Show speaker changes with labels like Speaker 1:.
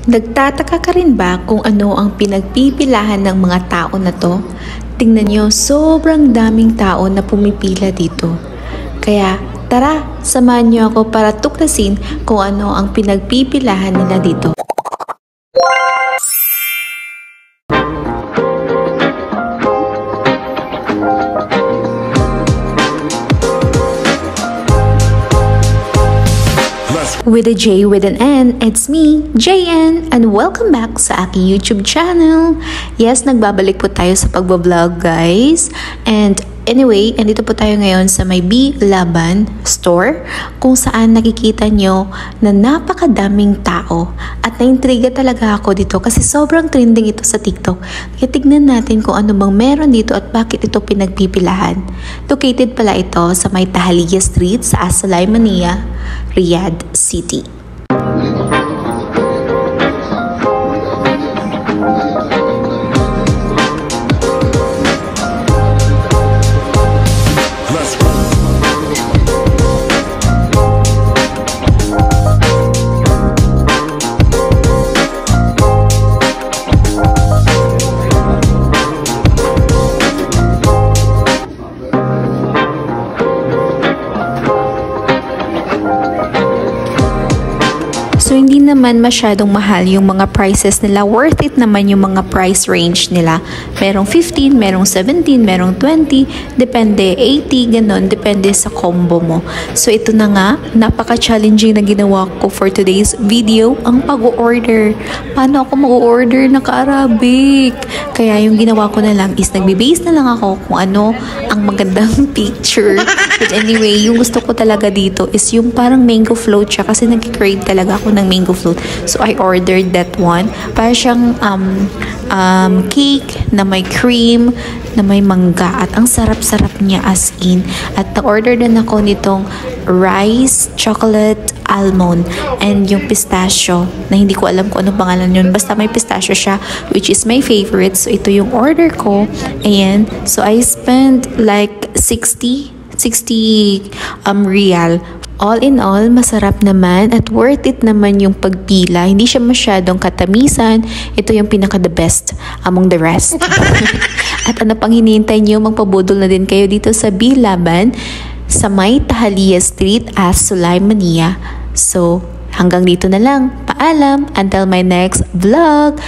Speaker 1: Nagtataka ka rin ba kung ano ang pinagpipilahan ng mga tao na to? Tingnan nyo, sobrang daming tao na pumipila dito. Kaya tara, samahan nyo ako para tuklasin kung ano ang pinagpipilahan nila dito. With a J with an N, it's me, JN, and welcome back sa aking YouTube channel. Yes, nagbabalik po tayo sa pagbablog, guys. And anyway, andito po tayo ngayon sa may B Laban store, kung saan nakikita nyo na napakadaming tao. At naintriga talaga ako dito kasi sobrang trending ito sa TikTok. Kaya tignan natin kung ano bang meron dito at bakit ito pinagpipilahan. Located pala ito sa may Tahaliya Street sa Sulaymaniyah, Riyadh City. So, hindi naman masyadong mahal yung mga prices nila. Worth it naman yung mga price range nila. Merong 15, merong 17, merong 20, depende, 80, ganon, depende sa combo mo. So, ito na nga, napaka-challenging na ginawa ko for today's video, ang pag-order. Paano ako mag-order na ka-Arabic? Kaya yung ginawa ko na lang is nagbe-base na lang ako kung ano ang magandang picture. But anyway, yung gusto ko talaga dito is yung parang mango float siya kasi nag-crave talaga ako ng mango float. So, I ordered that one. Para siyang cake na may cream, na may mangga. At ang sarap-sarap niya as in. At na-order din ako nitong rice, chocolate, almond, and yung pistachio na hindi ko alam kung anong pangalan yun. Basta may pistachio siya, which is my favorite. So, ito yung order ko. Ayan. So, I spent like 60 real. All in all, masarap naman at worth it naman yung pagpila. Hindi siya masyadong katamisan. Ito yung pinaka-the best among the rest. At ano pang hinihintay niyo, magpabudol na din kayo dito sa B Laban sa may Tahaliya Street as Sulaymaniyah. So, hanggang dito na lang. Paalam. Until my next vlog.